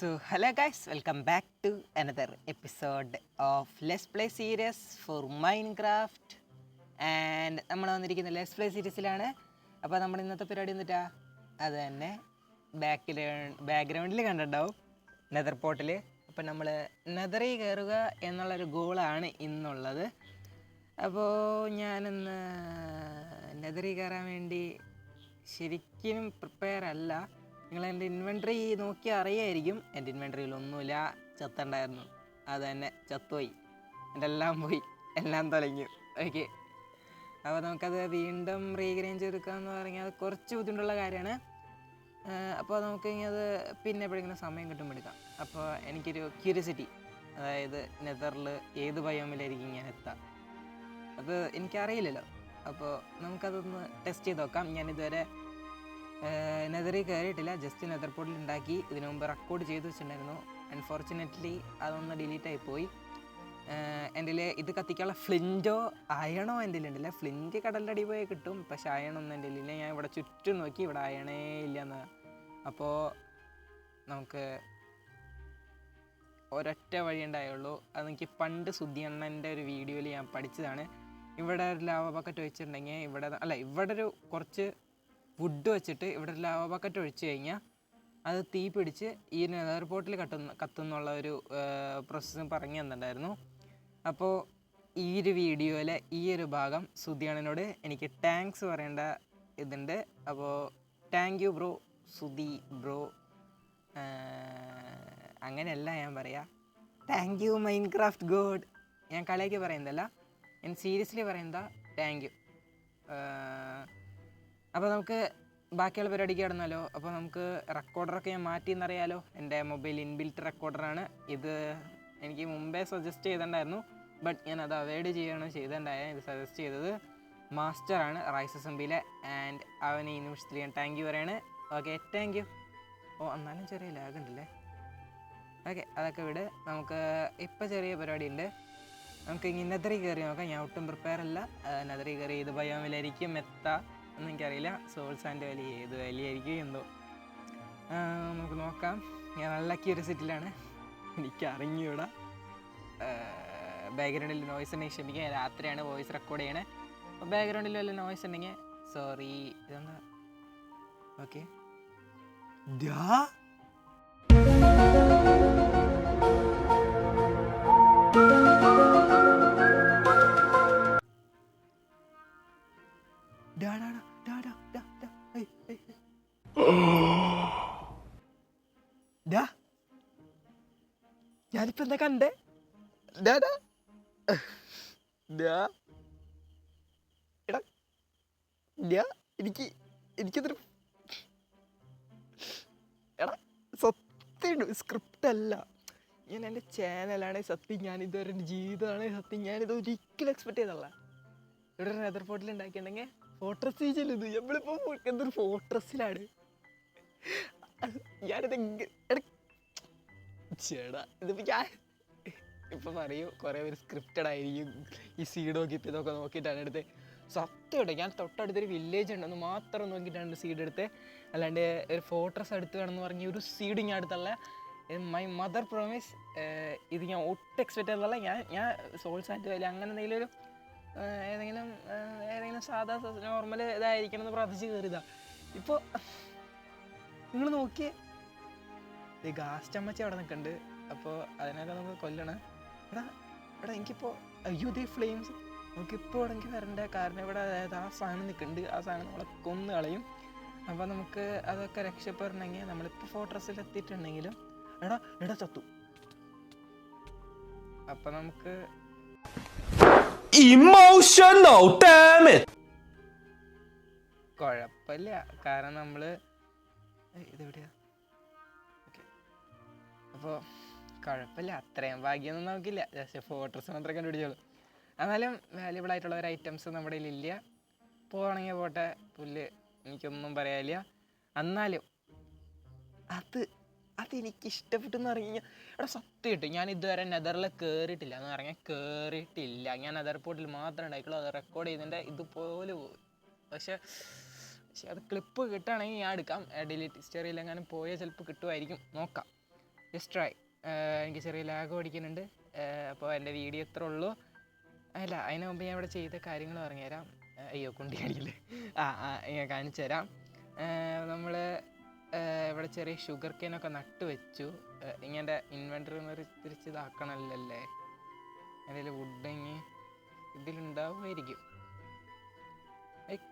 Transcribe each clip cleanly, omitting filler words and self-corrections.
Hello guys, welcome back to another episode of Let's Play series for Minecraft. And നമ്മൾ വന്നിരിക്കുന്ന let's play സീരീസിലാണ്. അപ്പോൾ നമ്മൾ ഇന്നത്തെ പരിപാടി എന്നിട്ടാ അത് തന്നെ ബാക്ക്ഗ്രൗണ്ടിൽ കണ്ടിട്ടുണ്ടാവും നെതർ പോർട്ടിൽ. അപ്പോൾ നമ്മൾ നെതറിൽ കയറുക എന്നുള്ളൊരു ഗോളാണ് ഇന്നുള്ളത്. അപ്പോൾ ഞാനിന്ന് നെതറിൽ കയറാൻ വേണ്ടി ശരിക്കും പ്രിപ്പയർ അല്ല. നിങ്ങൾ എൻ്റെ ഇൻവെൻട്രി നോക്കിയാൽ അറിയായിരിക്കും. എൻ്റെ ഇൻവെൻട്രിയിൽ ഒന്നുമില്ല, ചത്തുണ്ടായിരുന്നു. അത് തന്നെ ചത്തുപോയി, എൻ്റെ എല്ലാം പോയി, എല്ലാം തൊലഞ്ഞു. ഓക്കെ, അപ്പോൾ നമുക്കത് വീണ്ടും റീഗ്രൈൻഡ് ചെയ്തെടുക്കാമെന്ന് പറഞ്ഞാൽ അത് കുറച്ച് ബുദ്ധിമുട്ടുള്ള കാര്യമാണ്. അപ്പോൾ നമുക്ക് ഇനി അത് പിന്നെ എപ്പോഴെങ്കിലും സമയം കിട്ടുമ്പോൾ എടുക്കാം. അപ്പോൾ എനിക്കൊരു ക്യൂരിയോസിറ്റി, അതായത് നെതറിൽ ഏത് ബയോമിലായിരിക്കും ഞാൻ എത്താം, അത് എനിക്കറിയില്ലല്ലോ. അപ്പോൾ നമുക്കതൊന്ന് ടെസ്റ്റ് ചെയ്ത് നോക്കാം. ഞാനിതുവരെ നെതറിൽ കയറിയിട്ടില്ല, ജസ്റ്റ് നെതർ പോർട്ടിൽ ഉണ്ടാക്കി ഇതിനു മുമ്പ് റെക്കോർഡ് ചെയ്ത് വെച്ചിട്ടുണ്ടായിരുന്നു. അൺഫോർച്ചുനേറ്റ്ലി അതൊന്ന് ഡിലീറ്റായി പോയി. എൻ്റെ ഇത് കത്തിക്കാനുള്ള ഫ്ലിൻറ്റോ അയണോ എൻ്റെ ഉണ്ടല്ല. ഫ്ലിൻറ്റ് കടലിൻ്റെ അടി പോയി കിട്ടും, പക്ഷേ അയണൊന്നും എൻ്റെ ഇല്ല. ഞാൻ ഇവിടെ ചുറ്റും നോക്കി, ഇവിടെ അയണേ ഇല്ലയെന്ന്. അപ്പോൾ നമുക്ക് ഒരൊറ്റ വഴി ഉണ്ടായുള്ളൂ. അതെനിക്ക് പണ്ട് സുധിയണ്ണൻ്റെ ഒരു വീഡിയോയിൽ ഞാൻ പഠിച്ചതാണ്. ഇവിടെ ഒരു ലാവ ബക്കറ്റ് വെച്ചിട്ടുണ്ടെങ്കിൽ ഇവിടെ ഒരു കുറച്ച് വുഡ് വെച്ചിട്ട് ഇവിടെ ഒരു ലാവ ബക്കറ്റ് ഒഴിച്ച് കഴിഞ്ഞാൽ അത് തീ പിടിച്ച് ഈ നെതർ പോർട്ടിൽ കത്തുന്നുള്ള ഒരു പ്രോസസ്സ് പറഞ്ഞു തന്നിട്ടുണ്ടായിരുന്നു. അപ്പോൾ ഈ ഒരു വീഡിയോയിലെ ഈ ഒരു ഭാഗം സുധിയണ്ണനോട് എനിക്ക് താങ്ക്സ് പറയേണ്ട ഇതുണ്ട്. അപ്പോൾ thank you bro, Sudhi bro. അങ്ങനെയല്ല ഞാൻ പറയാം, താങ്ക് യു മൈൻക്രാഫ്റ്റ് ഗോഡ്. ഞാൻ കളിയാക്കി പറയുന്നതല്ല, ഞാൻ സീരിയസ്ലി പറയുന്നതാ, താങ്ക് യു. അപ്പോൾ നമുക്ക് ബാക്കിയുള്ള പരിപാടിക്ക് കിടന്നാലോ. അപ്പോൾ നമുക്ക് റെക്കോർഡറൊക്കെ ഞാൻ മാറ്റിയെന്നറിയാലോ. എൻ്റെ മൊബൈൽ ഇൻബിൽറ്റ് റെക്കോർഡറാണ് ഇത്. എനിക്ക് മുമ്പേ സജസ്റ്റ് ചെയ്തിട്ടുണ്ടായിരുന്നു, ബട്ട് ഞാൻ അത് അവോയ്ഡ് ചെയ്തിട്ടുണ്ടായ. ഇത് സജസ്റ്റ് ചെയ്തത് മാസ്റ്ററാണ്, റൈസ് അസംബ്ലിയിലെ. ആൻഡ് അവന് ഈ നിമിഷത്തിൽ ഞാൻ താങ്ക് യു പറയാണ്. Okay, thank you. എന്നാലും ചെറിയ ലാഗ് ഉണ്ടല്ലേ. ഓക്കെ, അതൊക്കെ വിട്. നമുക്ക് ഇപ്പോൾ ചെറിയ പരിപാടി ഉണ്ട്. നമുക്ക് ഇനി നെതറിൽ കയറി നോക്കാം. ഞാൻ ഒട്ടും പ്രിപ്പയർ അല്ല. നെതറിൽ കയറി ഏത് ബയോമിലായിരിക്കും എന്നും എനിക്കറിയില്ല. സോൾസ് ആൻഡ് വാലി ഏത് വാലിയായിരിക്കും എന്തോ, നമുക്ക് നോക്കാം. ഞാൻ നല്ല ക്യൂരിയോസിറ്റിയിലാണ്, എനിക്ക് അറിഞ്ഞൂടാ. ബാക്ക്ഗ്രൗണ്ടിൽ നോയ്സ് ഉണ്ടെങ്കിൽ ക്ഷമിക്കുക, രാത്രിയാണ് വോയിസ് റെക്കോർഡ് ചെയ്യണേ. അപ്പോൾ ബാക്ക്ഗ്രൗണ്ടിൽ വല്ല നോയ്സ് ഉണ്ടെങ്കിൽ സോറി. ഇതെന്താ? ഓക്കെ, ഞാനിപ്പോ എന്താ കണ്ടേ? എനിക്കിതൊരു സത്യം സ്ക്രിപ്റ്റ് അല്ല. ഞാൻ എൻ്റെ ചാനലാണ് സത്യം, ഞാനിതുവരെ എൻ്റെ ജീവിതമാണ് സത്യം. ഞാനിത് ഒരിക്കലും എക്സ്പെക്ട് ചെയ്തല്ല. ഇവിടെ നെതർ പോർട്ടിൽ ഉണ്ടാക്കിയിട്ടുണ്ടെങ്കിൽ ഫോർട്രസ് ചെയ്യല്ലോ. നമ്മളിപ്പോൾ എന്തൊരു ഫോർട്രസ്സിലാണ്. ഞാനിത് ചേടാ, ഇതിപ്പോൾ ഞാൻ ഇപ്പം പറയൂ, കുറേ പേര് സ്ക്രിപ്റ്റഡ് ആയിരിക്കും. ഈ സീഡോ കിപ്പ് ഇതൊക്കെ നോക്കിയിട്ടാണ് എടുത്തത്. സത്യമായിട്ട് ഞാൻ തൊട്ടടുത്തൊരു വില്ലേജ് ഉണ്ടെന്ന് മാത്രം നോക്കിയിട്ടാണ് സീഡ് എടുത്തത്. അല്ലാണ്ട് ഒരു ഫോർട്രസ് അടുത്ത് വേണമെന്ന് പറഞ്ഞ് ഒരു സീഡ് ഞാൻ അടുത്തുള്ള മൈ മദർ പ്രോമിസ്. ഇത് ഞാൻ ഒട്ടും എക്സ്പെക്ട് ചെയ്തതല്ല. ഞാൻ സോൾസ് ആൻഡ് വാലി അങ്ങനെ ഏതെങ്കിലും സാധാ നോർമൽ ഇതായിരിക്കണം എന്ന് പ്രാർത്ഥിച്ച് കയറിയതാണ്. ഇപ്പോൾ നിങ്ങൾ നോക്കിയേ, ഗാസ്റ്റ് അമ്മച്ചി അവിടെ നിൽക്കുന്നുണ്ട്. അപ്പോൾ അതിനൊക്കെ നമുക്ക് കൊല്ലണം. എടാ എനിക്കിപ്പോൾ അയ്യോ ദേ ഫ്ലെയിംസ്. നമുക്കിപ്പോൾ ഇവിടെങ്കിൽ വരണ്ട, കാരണം ഇവിടെ അതായത് ആ സാധനം നിൽക്കുന്നുണ്ട്. ആ സാധനം നമ്മളെ കൊന്ന് കളയും. അപ്പോൾ നമുക്ക് അതൊക്കെ രക്ഷപ്പെടണമെങ്കിൽ നമ്മളിപ്പോൾ ഫോർട്രസ്സിൽ എത്തിയിട്ടുണ്ടെങ്കിലും എടാ ചത്തു. അപ്പം നമുക്ക് Emotional damage. കുഴപ്പമില്ല, കാരണം നമ്മൾ ഇതെവിടെയാ? ഓക്കെ, അപ്പോൾ കുഴപ്പമില്ല, അത്രയും ഭാഗ്യമൊന്നും നമുക്കില്ല. ജസ്റ്റ് ഫോട്ടോസ് മാത്രമേ കണ്ടുപിടിച്ചോളൂ. എന്നാലും വാല്യുബിൾ ആയിട്ടുള്ള ഒരു ഐറ്റംസ് നമ്മുടെ കയ്യിലില്ല. പോകണമെങ്കിൽ പോട്ടെ, പുല്ല്, എനിക്കൊന്നും പറയാനില്ല. എന്നാലും അതെനിക്ക് ഇഷ്ടപ്പെട്ടെന്ന് പറഞ്ഞു കഴിഞ്ഞാൽ സത്യം കിട്ടും. ഞാൻ ഇതുവരെ നെതറിൽ കയറിയിട്ടില്ല എന്ന് പറഞ്ഞാൽ കയറിയിട്ടില്ല. ഞാൻ നെതർ പോർട്ടിൽ മാത്രമേ ഉണ്ടായിട്ടുള്ളൂ. അത് റെക്കോർഡ് ചെയ്തതിൻ്റെ ഇതുപോലെ പോയി. പക്ഷെ അത് ക്ലിപ്പ് കിട്ടുകയാണെങ്കിൽ ഞാൻ എടുക്കാം. ഡിലീറ്റ് ഹിസ്റ്ററിയിൽ എങ്ങാനും പോയാൽ ചിലപ്പോൾ കിട്ടുമായിരിക്കും, നോക്കാം. Just try. എനിക്ക് ചെറിയ ലാഗ് ഓടിക്കുന്നുണ്ട്. അപ്പോൾ എൻ്റെ വീഡിയോ എത്ര ഉള്ളൂ. അല്ല, അതിന് മുമ്പ് ഞാൻ ഇവിടെ ചെയ്ത കാര്യങ്ങൾ പറഞ്ഞുതരാം. അയ്യോ കുണ്ടി കാണിക്കില്ലേ. ഞാൻ കാണിച്ചു തരാം. നമ്മൾ ഇവിടെ ചെറിയ ഷുഗർ കെയിനൊക്കെ നട്ട് വെച്ചു. ഇങ്ങനെ ഇൻവെൻറ്ററി തിരിച്ച് ഇതാക്കണമല്ലേ. എൻ്റെ വുഡിങ് ഇതിലുണ്ടാവുമായിരിക്കും.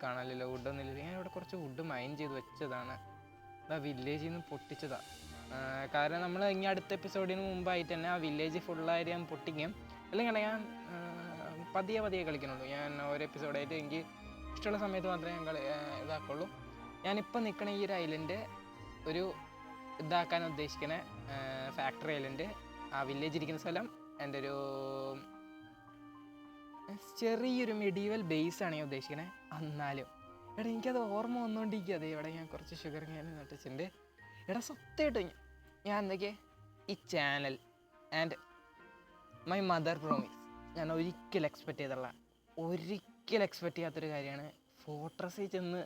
കാണാമല്ലോ, വുഡൊന്നുമില്ല. ഞാൻ ഇവിടെ കുറച്ച് വുഡ് മൈൻ ചെയ്ത് വെച്ചതാണ്. വില്ലേജിൽ നിന്ന് പൊട്ടിച്ചതാണ്. കാരണം നമ്മൾ ഇനി അടുത്ത എപ്പിസോഡിന് മുമ്പായിട്ട് തന്നെ ആ വില്ലേജ് ഫുള്ളായിട്ട് ഞാൻ പൊട്ടിക്കും. അല്ലെങ്കിൽ ഞാൻ പതിയെ കളിക്കണുള്ളൂ. ഞാൻ ഓരോ എപ്പിസോഡായിട്ട് എനിക്ക് ഇഷ്ടമുള്ള സമയത്ത് മാത്രമേ ഞാൻ ഇതാക്കുള്ളൂ. ഞാനിപ്പോൾ നിൽക്കണ ഈ ഒരു ഐലൻഡ് ഒരു ഇതാക്കാൻ ഉദ്ദേശിക്കണ ഫാക്ടറി ഐലൻഡ്. ആ വില്ലേജ് ഇരിക്കുന്ന സ്ഥലം എൻ്റെ ഒരു ചെറിയൊരു മെഡീവൽ ബേസാണ് ഞാൻ ഉദ്ദേശിക്കണേ. എന്നാലും എടാ എനിക്കത് ഓർമ്മ വന്നുകൊണ്ടിരിക്കുക. അതെ, ഇവിടെ ഞാൻ കുറച്ച് ഷുഗർ ഞാൻ നട്ടിട്ടുണ്ട്. എടാ സത്യമായിട്ട് ഞാൻ എന്തൊക്കെ ഈ channel and my mother promise ഞാൻ ഒരിക്കലും എക്സ്പെക്റ്റ് ചെയ്യാത്തൊരു കാര്യമാണ് ഫോർട്രസിൽ ചെന്ന്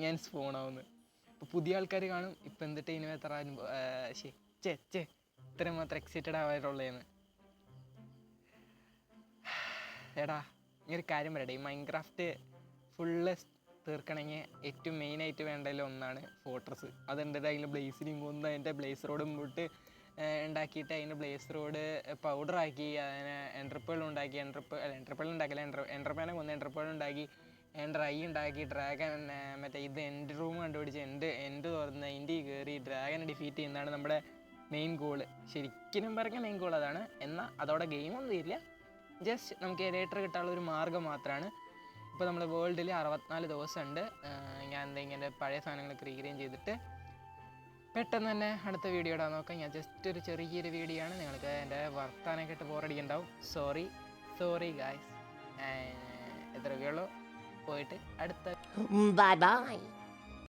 ഞാൻ സ്പോൺ ആവുന്നത്. ഇപ്പോൾ പുതിയ ആൾക്കാർ കാണും, ഇപ്പം എന്നിട്ട് ഇനി എത്ര ഇത്രയും മാത്രം എക്സൈറ്റഡ് ആവാറുള്ളതെന്ന്. എടാ ഇങ്ങനൊരു കാര്യം പറയട്ടെ, ഈ മൈൻക്രാഫ്റ്റ് ഫുള്ള് തീർക്കണമെങ്കിൽ ഏറ്റവും മെയിനായിട്ട് വേണ്ടതിൽ ഒന്നാണ് ഫോർട്രസ്. അതെൻ്റെ അതിൽ ബ്ലേസിനും കൊന്ന് അതിൻ്റെ ബ്ലേസ് റോഡും പോയിട്ട് ഉണ്ടാക്കിയിട്ട് അതിൻ്റെ ബ്ലേസ് റോഡ് പൗഡറാക്കി അതിനെ എൻട്രപ്പേൾ ഉണ്ടാക്കി എൻട്രപ്പേൾ ഉണ്ടാക്കില്ല എൻട്രപ്പേനെ കൊന്ന് എൻട്രപ്പേൾ ഉണ്ടാക്കി ഡ്രൈ ഉണ്ടാക്കി ഡ്രാഗൺ മറ്റേ ഇത് എൻഡ് റൂം കണ്ടുപിടിച്ച് എൻഡ് തുറന്ന് അതിൻ്റെ കയറി ഡ്രാഗനെ ഡിഫീറ്റ് ചെയ്യുന്നതാണ് നമ്മുടെ മെയിൻ ഗോള്. ശരിക്കും പറഞ്ഞാൽ മെയിൻ ഗോൾ അതാണ്. എന്നാൽ അതോടെ ഗെയിമൊന്നും ഇല്ല, ജസ്റ്റ് നമുക്ക് എലേറ്റർ കിട്ടാനുള്ള ഒരു മാർഗ്ഗം മാത്രമാണ്. ഇപ്പോൾ നമ്മുടെ വേൾഡിൽ 64 ദിവസമുണ്ട്. ഞാൻ എന്തെങ്കിലും പഴയ സാധനങ്ങളൊക്കെ റീഗ്രെയിൻ ചെയ്തിട്ട് പെട്ടെന്ന് തന്നെ അടുത്ത വീഡിയോ ഇടാൻ നോക്കാം. ഞാൻ ജസ്റ്റ് ഒരു ചെറിയൊരു വീഡിയോ ആണ്. നിങ്ങൾക്ക് എൻ്റെ വർത്താനൊക്കെ ഇട്ട് ബോറടിക്കുന്നുണ്ടാവും. Sorry guys. എത്ര വീഡിയോ പോയിട്ട് അടുത്ത Bye bye.